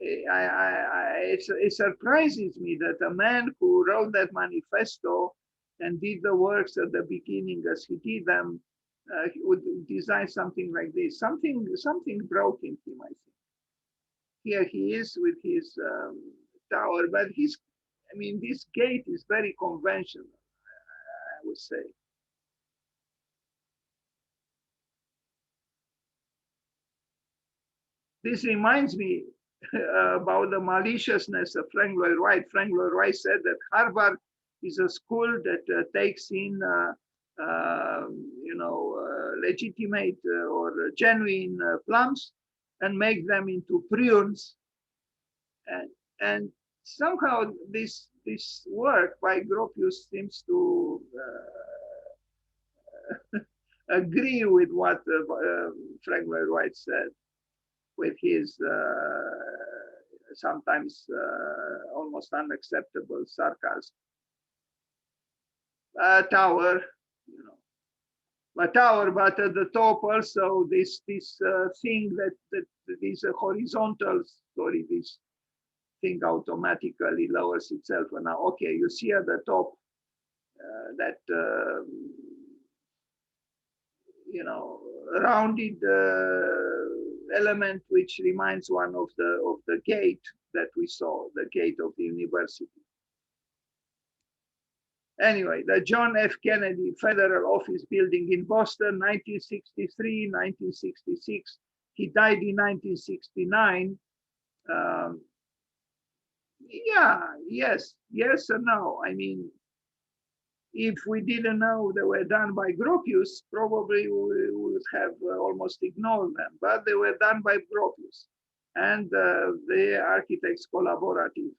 It surprises me that a man who wrote that manifesto and did the works at the beginning as he did them, he would design something like this. Something broke in him, I think. Here he is with his tower, but this gate is very conventional, I would say. This reminds me about the maliciousness of Frank Lloyd Wright. Frank Lloyd Wright said that Harvard is a school that takes in, legitimate or genuine plums and make them into prunes. And somehow this work by Gropius seems to agree with what Frank Lloyd Wright said, with his sometimes almost unacceptable sarcasm. Tower, but at the top also this thing that is a horizontal story. This thing automatically lowers itself. And now, okay, you see at the top that rounded element, which reminds one of the gate that we saw, the gate of the university. Anyway, the John F. Kennedy Federal Office Building in Boston, 1963, 1966. He died in 1969. Yes and no. I mean, if we didn't know they were done by Gropius, probably we would have almost ignored them. But they were done by Gropius and the architects collaborative.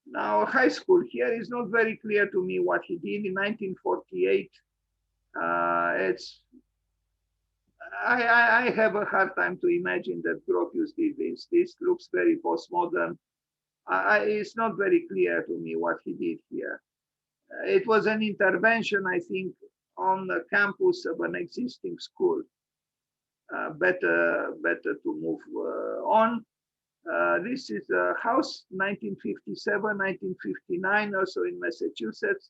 Now, high school here is not very clear to me what he did in 1948. I have a hard time to imagine that Gropius did this. This looks very postmodern. It's not very clear to me what he did here. It was an intervention, I think, on the campus of an existing school. Better to move on. This is a house, 1957, 1959, also in Massachusetts.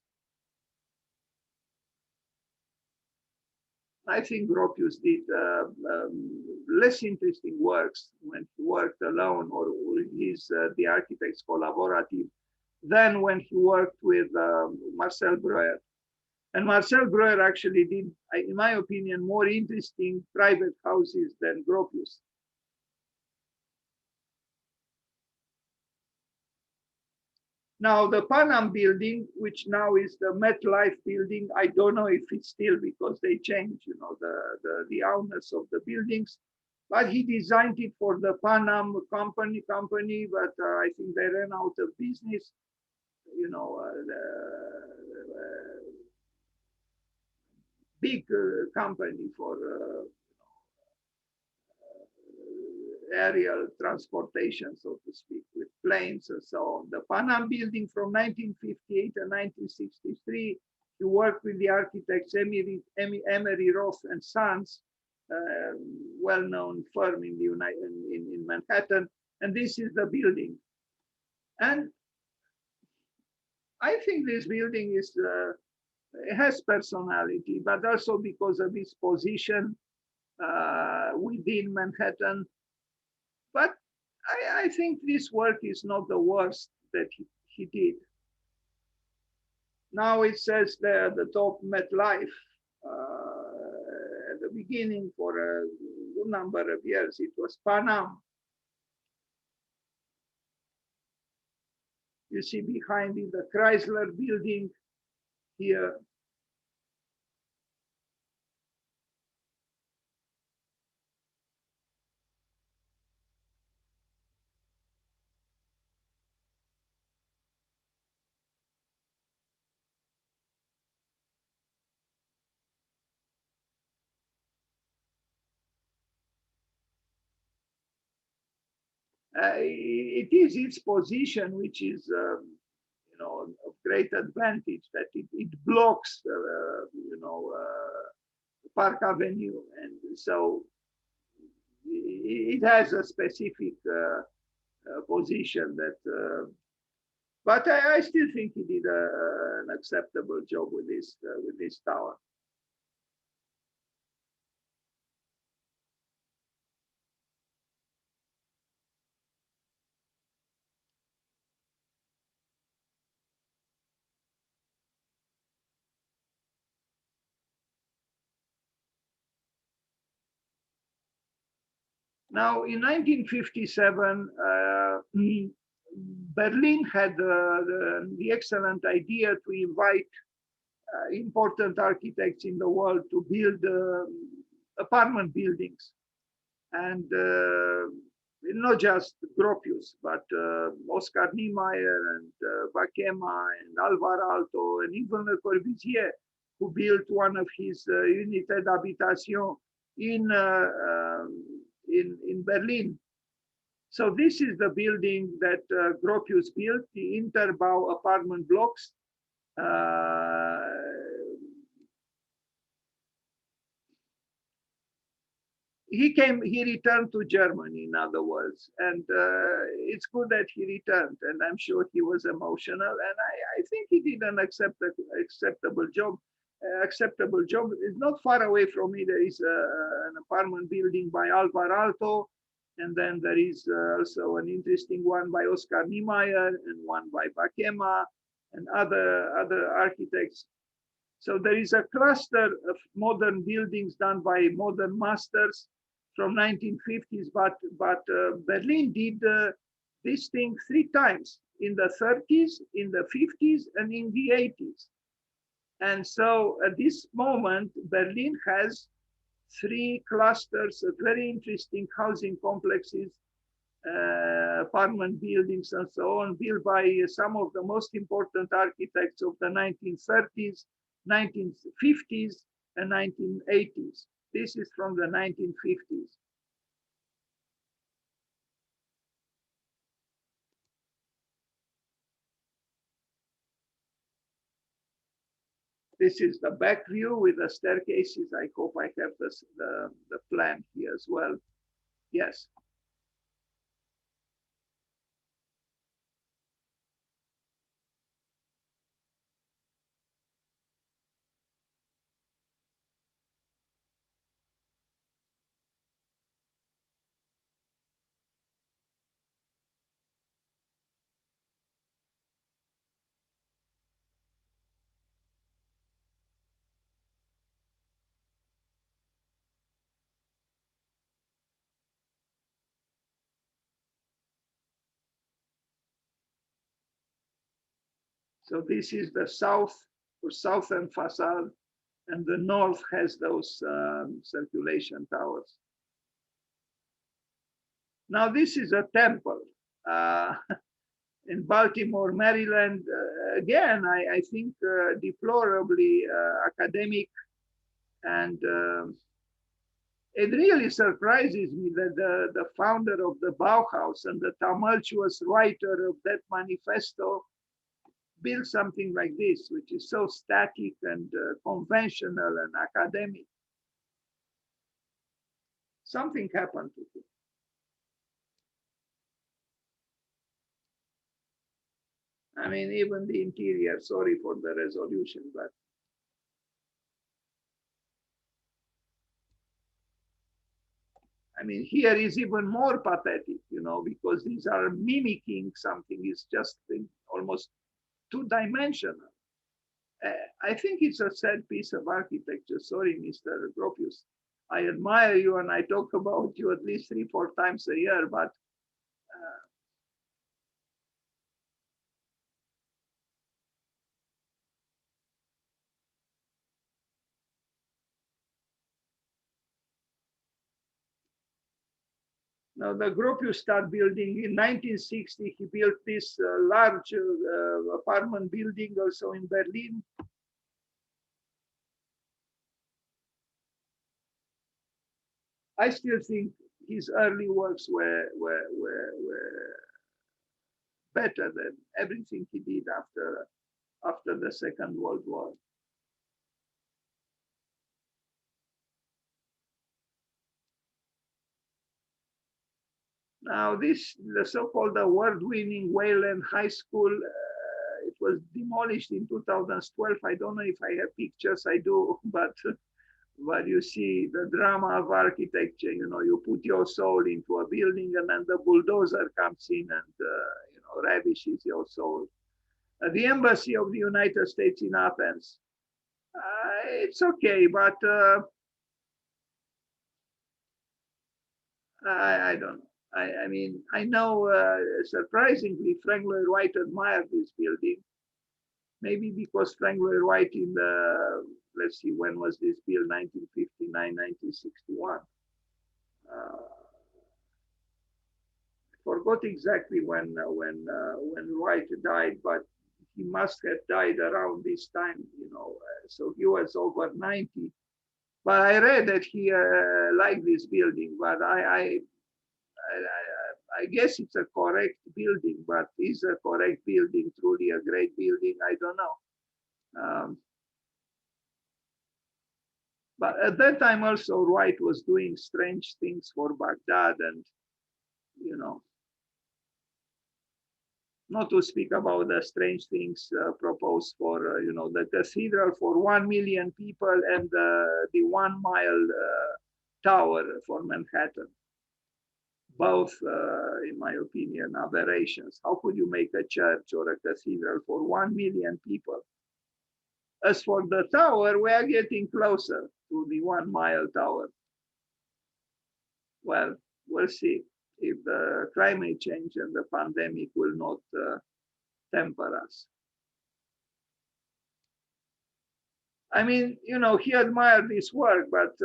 I think Gropius did less interesting works when he worked alone or with the architects collaborative than when he worked with Marcel Breuer. And Marcel Breuer actually did, in my opinion, more interesting private houses than Gropius. Now, the Panam building, which now is the Metlife building, I don't know if it's still, because they changed, you know, the owners of the buildings. But he designed it for the Panam company, but I think they ran out of business. You know, big company for aerial transportation, so to speak, with planes and so on. The Panam building from 1958 and 1963, he worked with the architects Emery Roth and Sons, well-known firm in Manhattan, and this is the building. And I think this building is it has personality, but also because of its position within Manhattan. But I think this work is not the worst that he did. Now it says there at the top, Metlife. At the beginning, for a good number of years, it was Panam. You see behind it the Chrysler building here. It is its position, which is, you know, of great advantage, that it blocks, you know, Park Avenue, and so it has a specific position that. But I still think he did an acceptable job with this tower. Now, in 1957, Berlin had the excellent idea to invite important architects in the world to build apartment buildings. And not just Gropius, but Oscar Niemeyer and Bakema and Alvar Aalto and even Le Corbusier, who built one of his unités d'habitation in Berlin. So this is the building that Gropius built, the Interbau apartment blocks. He returned to Germany, in other words, and it's good that he returned, and I'm sure he was emotional, and I think he did an acceptable job. It's not far away from me. There is an apartment building by Alvar Aalto, and then there is also an interesting one by Oscar Niemeyer and one by Bakema and other architects. So there is a cluster of modern buildings done by modern masters from 1950s, but Berlin did this thing 3 times, in the 30s, in the 50s, and in the 80s. And so at this moment, Berlin has 3 clusters of very interesting housing complexes, apartment buildings and so on, built by some of the most important architects of the 1930s, 1950s, and 1980s. This is from the 1950s. This is the back view with the staircases. I hope I have the plan here as well. Yes. So this is the south or southern facade, and the north has those circulation towers. Now this is a temple in Baltimore, Maryland. Again, I think deplorably academic, and it really surprises me that the founder of the Bauhaus and the tumultuous writer of that manifesto build something like this, which is so static and conventional and academic. Something happened to him. I mean, even the interior, sorry for the resolution, but I mean, here is even more pathetic, you know, because these are mimicking something. It's just almost two-dimensional. I think it's a sad piece of architecture. Sorry, Mr. Gropius. I admire you and I talk about you at least 3-4 times a year, but now the Gropius started building in 1960. He built this large apartment building also in Berlin. I still think his early works were better than everything he did after the Second World War. Now this, the so-called award-winning Wayland High School, it was demolished in 2012. I don't know if I have pictures, I do, but you see the drama of architecture, you know, you put your soul into a building and then the bulldozer comes in and, you know, ravishes your soul. The Embassy of the United States in Athens, it's okay, but I don't know. I mean, I know, surprisingly, Frank Lloyd Wright admired this building. Maybe because Frank Lloyd Wright in the, let's see, when was this built? 1959, 1961. I forgot exactly when Wright died, but he must have died around this time, you know. So he was over 90. But I read that he liked this building, but I guess it's a correct building, but is a correct building truly a great building? I don't know. But at that time also Wright was doing strange things for Baghdad, and, you know, not to speak about the strange things proposed for, you know, the cathedral for 1 million people and the 1 mile tower for Manhattan. Both, in my opinion, aberrations. How could you make a church or a cathedral for 1 million people? As for the tower, we are getting closer to the 1 mile tower. Well, we'll see if the climate change and the pandemic will not temper us. I mean, you know, he admired this work, but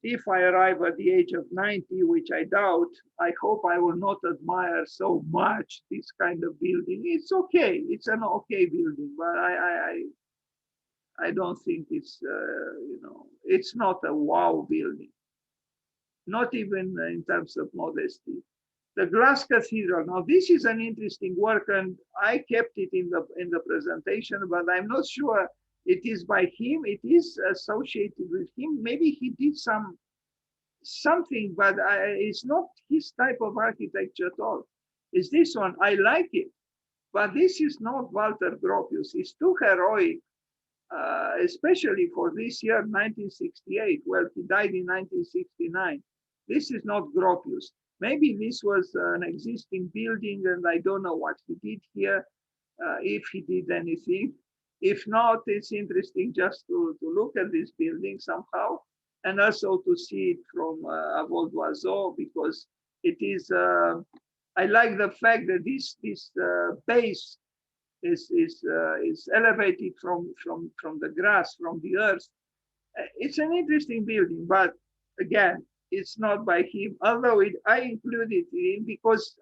if I arrive at the age of 90, which I doubt, I hope I will not admire so much this kind of building. It's okay. It's an okay building, but I don't think it's, you know, it's not a wow building. Not even in terms of modesty. The glass cathedral. Now, this is an interesting work, and I kept it in the presentation, but I'm not sure it is by him. It is associated with him. Maybe he did something, but it's not his type of architecture at all. It's this one. I like it, but this is not Walter Gropius. It's too heroic, especially for this year, 1968. Well, he died in 1969. This is not Gropius. Maybe this was an existing building, and I don't know what he did here, if he did anything. If not, it's interesting just to look at this building somehow, and also to see it from a vol d'oiseau, because it is, I like the fact that this base is elevated from the grass, from the earth. It's an interesting building, but again, it's not by him. Although I included it because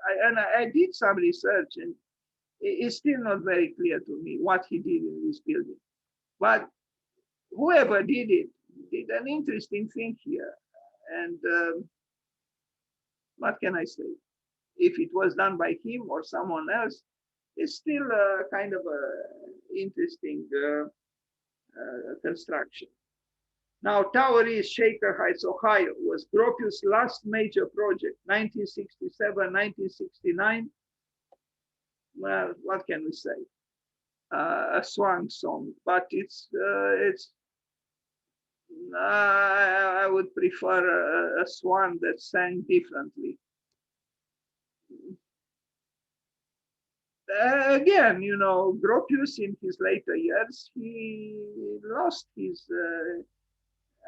I did some research, and it's still not very clear to me what he did in this building. But whoever did it did an interesting thing here. And what can I say? If it was done by him or someone else, it's still a kind of a interesting construction. Now, Tower East, Shaker Heights, Ohio, was Gropius' last major project, 1967, 1969. Well, what can we say? A swan song, but I would prefer a swan that sang differently. Again, you know, Gropius in his later years, he lost his,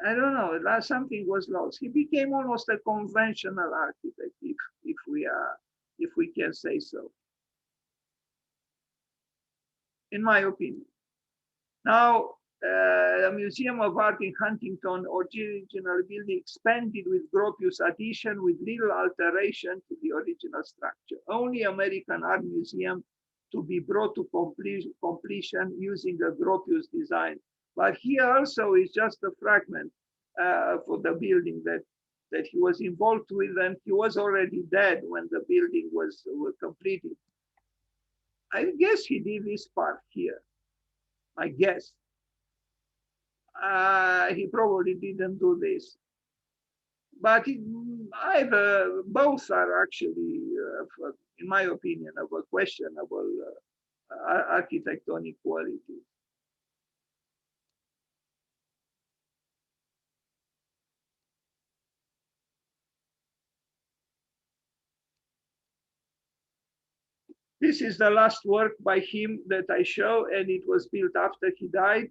I don't know, something was lost. He became almost a conventional architect, if we can say so, in my opinion. Now, the Museum of Art in Huntington, original building, expanded with Gropius addition with little alteration to the original structure. Only American Art Museum to be brought to completion using the Gropius design. But here also is just a fragment for the building that he was involved with, and he was already dead when the building was completed. I guess he did this part here. I guess. He probably didn't do this. But both are actually, in my opinion, of a questionable architectonic quality. This is the last work by him that I show, and it was built after he died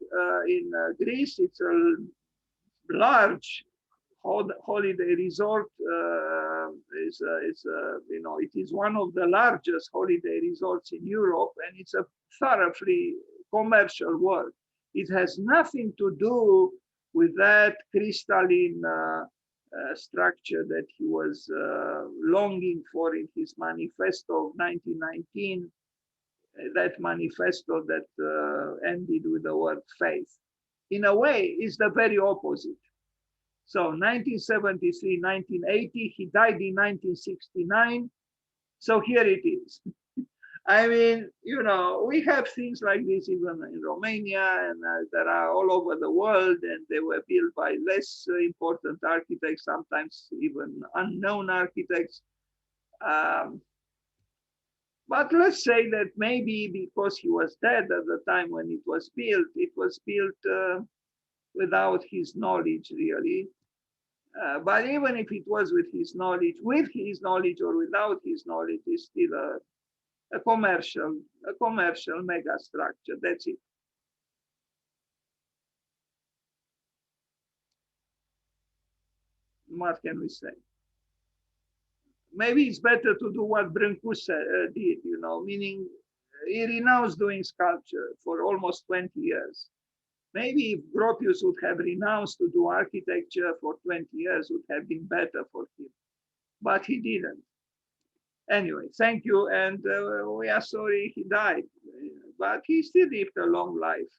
in Greece. It's a large holiday resort. It is one of the largest holiday resorts in Europe, and it's a thoroughly commercial work. It has nothing to do with that crystalline structure that he was longing for in his manifesto of 1919, that manifesto that ended with the word faith. In a way, is the very opposite. So 1973, 1980, he died in 1969. So here it is. I mean, you know, we have things like this even in Romania, and that are all over the world, and they were built by less important architects, sometimes even unknown architects. But let's say that maybe because he was dead at the time when it was built without his knowledge, really. But even if it was with his knowledge or without his knowledge, it's still a commercial mega structure. That's it. What can we say? Maybe it's better to do what Brâncuș did, you know, meaning he renounced doing sculpture for almost 20 years. Maybe if Gropius would have renounced to do architecture for 20 years, would have been better for him. But he didn't. Anyway, thank you. And we are sorry he died, but he still lived a long life.